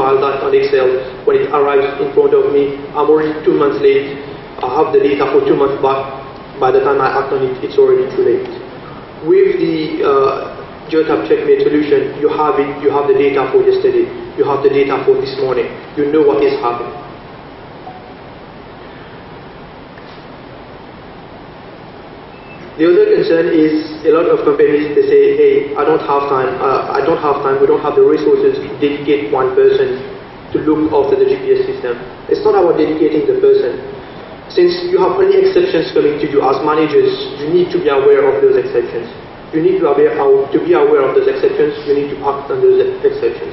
compile that on Excel. When it arrives in front of me, I'm already 2 months late. I have the data for 2 months back. By the time I act on it, it's already too late. With the Geotab Checkmate solution, you have the data for yesterday. You have the data for this morning. You know what is happening. The other concern is a lot of companies, they say, hey, I don't have time, we don't have the resources to dedicate one person to look after the GPS system. It's not about dedicating the person. Since you have only exceptions coming to you as managers, you need to be aware of those exceptions. You need to be aware of those exceptions, you need to act on those exceptions.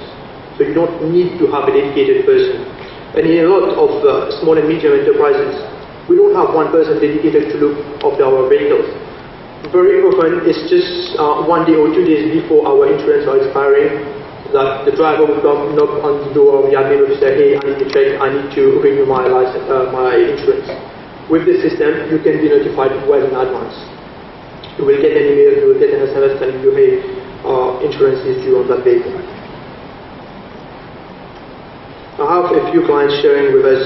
So you don't need to have a dedicated person. And in a lot of small and medium enterprises, we don't have one person dedicated to look after our vehicles. Very often, it's just 1 day or 2 days before our insurance are expiring that the driver will come knock on the door of the admin officer, hey, I need to check, I need to renew my license, my insurance. With this system, you can be notified well in advance. You will get an email, you will get an SMS telling you, hey, insurance is due on that vehicle. I have a few clients sharing with us,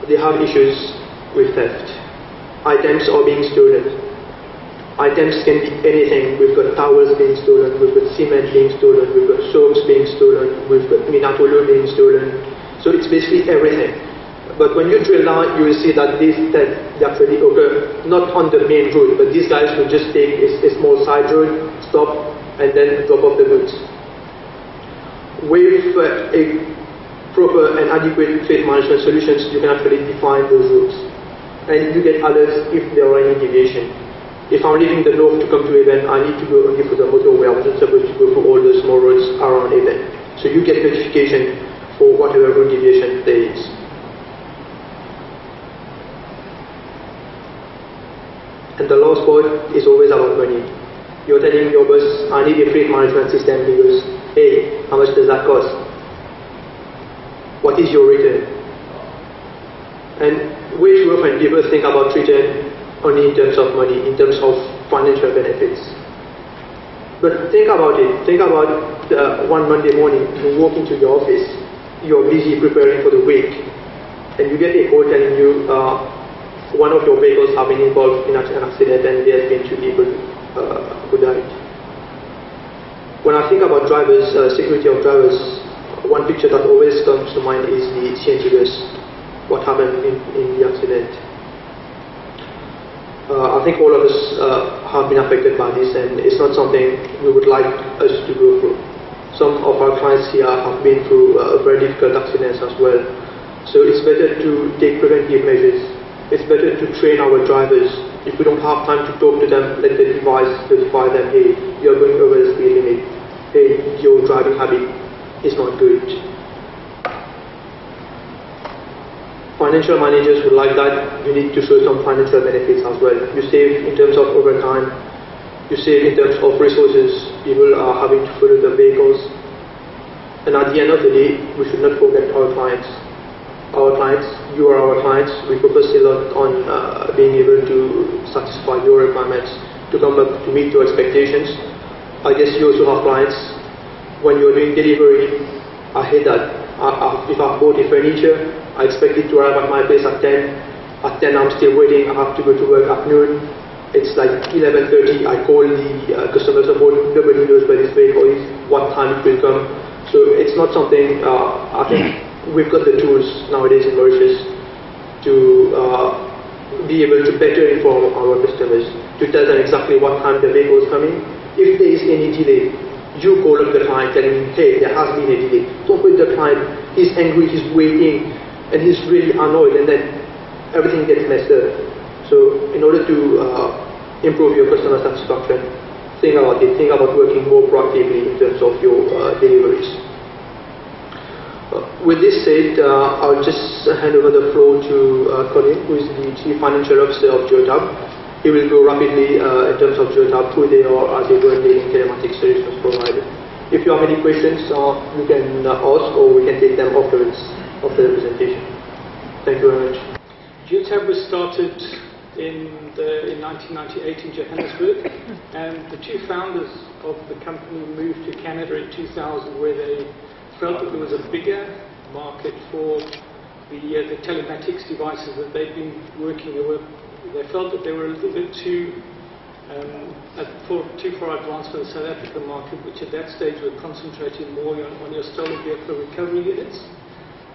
they have issues with theft. Items are being stolen. Items can be anything. We've got towels being stolen, we've got cement being stolen, we've got soaps being stolen, we've got minatolo being stolen. So it's basically everything. But when you drill down, you will see that these thefts actually occur not on the main road, but these guys will just take a small side road, stop, and then drop off the goods. With a proper and adequate fleet management solutions, you can actually define those routes. And you get alerts if there are any deviation. If I'm leaving the north to come to event, I need to go only for the motorway. I wasn't supposed to go for all the small roads around event. So you get notification for whatever road deviation there is. And the last part is always about money. You're telling your boss, I need a fleet management system. He goes, hey, how much does that cost? What is your return? And way too often people think about return only in terms of money, in terms of financial benefits. But think about it. Think about one Monday morning, you walk into your office, you're busy preparing for the week, and you get a call telling you one of your vehicles have been involved in an accident and there has been 2 people who died. When I think about drivers, security of drivers, one picture that always comes to mind is the CNG bus. What happened in the accident. I think all of us have been affected by this, and it's not something we would like us to go through. Some of our clients here have been through very difficult accidents as well. So it's better to take preventive measures. It's better to train our drivers. If we don't have time to talk to them, let the device notify them, hey, you're going over the speed limit. Hey, your driving habit is not good. Financial managers would like that. You need to show some financial benefits as well. You save in terms of overtime, you save in terms of resources. People are having to follow the vehicles. And at the end of the day, we should not forget our clients. Our clients, you are our clients. We focus a lot on being able to satisfy your requirements, to come up to meet your expectations. I guess you also have clients. When you're doing delivery, I hate that. If I've bought a furniture, I expect it to arrive at my place at 10. At 10 I'm still waiting, I have to go to work at noon. It's like 11:30, I call the customer support, nobody knows where this vehicle is, what time it will come. So it's not something, I think we've got the tools nowadays in Mauritius to be able to better inform our customers, to tell them exactly what time the vehicle is coming. If there is any delay, you call up the client telling him, hey, there has been a delay. Don't wait the client, he's angry, he's waiting, and he's really annoyed, and then everything gets messed up. So in order to improve your customer satisfaction, think about it, think about working more proactively in terms of your deliveries. With this said, I'll just hand over the floor to Colin, who is the Chief Financial Officer of Geotab. He will go rapidly in terms of Geotab, who they are as a world-leading telematics solutions provider. If you have any questions, you can ask, or we can take them afterwards of the presentation. Thank you very much. Geotab was started in 1998 in Johannesburg, and the 2 founders of the company moved to Canada in 2000, where they felt that there was a bigger market for the telematics devices that they've been working with. They felt that they were a little bit too far advanced for the South African market, which at that stage were concentrating more on your stolen vehicle recovery units.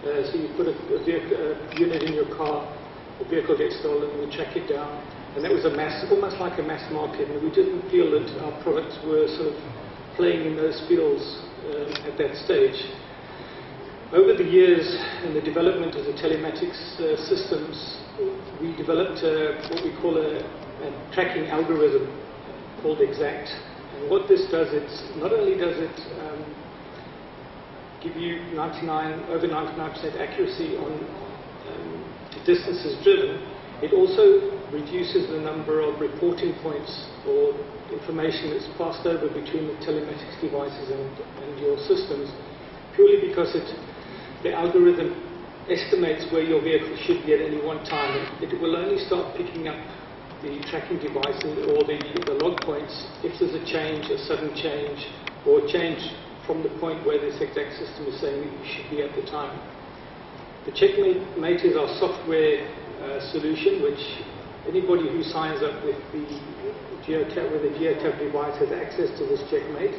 So you put a unit in your car, the vehicle gets stolen, we track it down, and that was almost like a mass market, and we didn't feel that our products were sort of playing in those fields at that stage. Over the years, in the development of the telematics systems, we developed what we call a tracking algorithm called Exact. And what this does, not only does it give you over 99% accuracy on distances driven, it also reduces the number of reporting points or information that's passed over between the telematics devices and your systems, purely because the algorithm estimates where your vehicle should be at any one time. It will only start picking up the tracking devices or the log points if there's a change, a sudden change, or a change from the point where this exact system is saying you should be at the time. The Checkmate is our software solution, which anybody who signs up with the Geotab device has access to this Checkmate.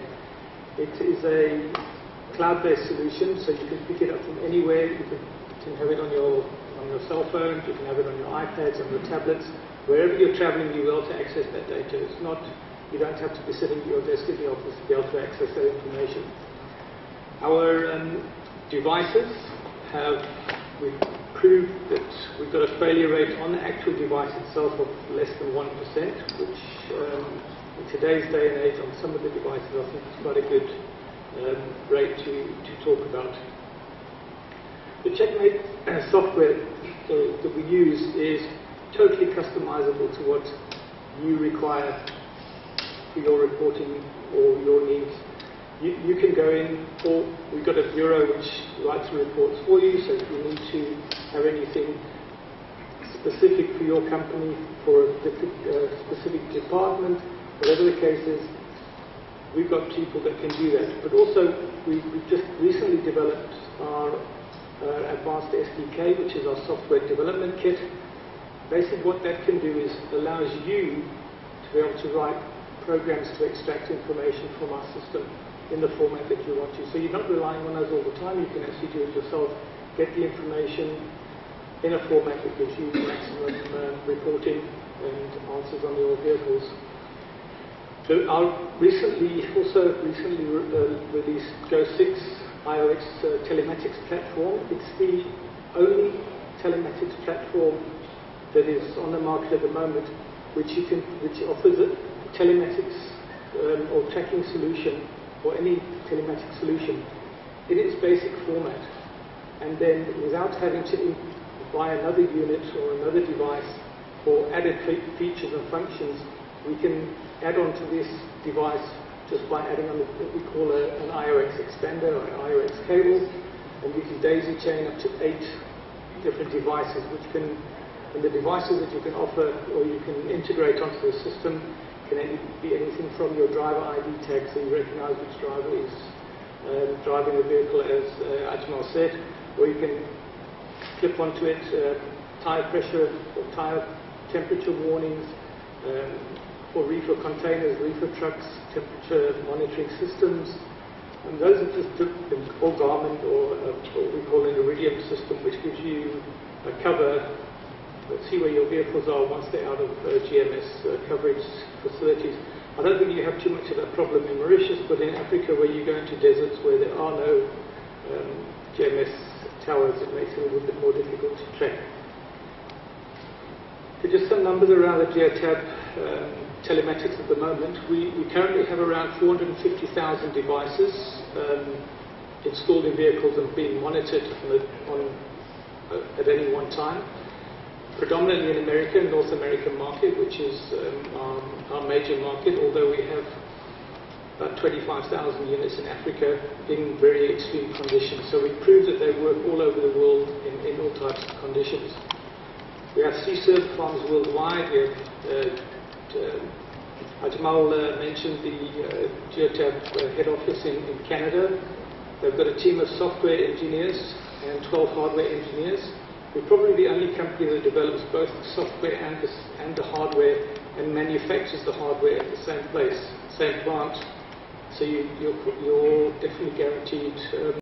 It is a cloud-based solution, so you can pick it up from anywhere. You can have it on your cell phone, you can have it on your iPads, on your tablets. Wherever you're traveling, you'll be able to access that data. You don't have to be sitting at your desk at the office to be able to access that information. Our devices we've proved that we've got a failure rate on the actual device itself of less than 1%, which in today's day and age on some of the devices I think is quite a good rate to talk about. The Checkmate software that we use is totally customizable to what you require for your reporting or your needs. You can go in, or we've got a bureau which writes the reports for you, so if you need to have anything specific for your company, for a specific department, whatever the case is, we've got people that can do that. But also, we've just recently developed our advanced SDK, which is our software development kit. Basically, what that can do is allows you to be able to write programs to extract information from our system in the format that you want to. So you're not relying on us all the time. You can actually do it yourself, get the information in a format that gives you maximum reporting and answers on your vehicles. So our recently released Go 6 iOS telematics platform. It's the only telematics platform that is on the market at the moment, which offers a telematics or tracking solution, or any telematics solution, in its basic format, and then without having to buy another unit or another device for added features and functions, we can add on to this device just by adding on what we call an IOX expander or an IOX cable, and we can daisy chain up to 8 different devices, which can, and the devices that you can offer or you can integrate onto the system can be anything from your driver ID tag, so you recognize which driver is driving the vehicle, as Ajmal said, or you can clip onto it tire pressure or tire temperature warnings, for reefer containers, reefer trucks, temperature monitoring systems, and those are just different, or Garmin, or what we call an Iridium system, which gives you a cover. Let's see where your vehicles are once they're out of GMS coverage facilities. I don't think you have too much of that problem in Mauritius, but in Africa, where you go into deserts where there are no GMS towers, it makes it a little bit more difficult to track. So just some numbers around the Geotab telematics at the moment. We currently have around 450,000 devices installed in vehicles and being monitored at any one time. Predominantly in America and North American market, which is our major market, although we have about 25,000 units in Africa in very extreme conditions. So we proved that they work all over the world in all types of conditions. We have C-serve farms worldwide. We have Ajmal mentioned the Geotab head office in Canada. They've got a team of software engineers and 12 hardware engineers. We're probably the only company that develops both the software and the hardware and manufactures the hardware at the same place, same plant. So you're definitely guaranteed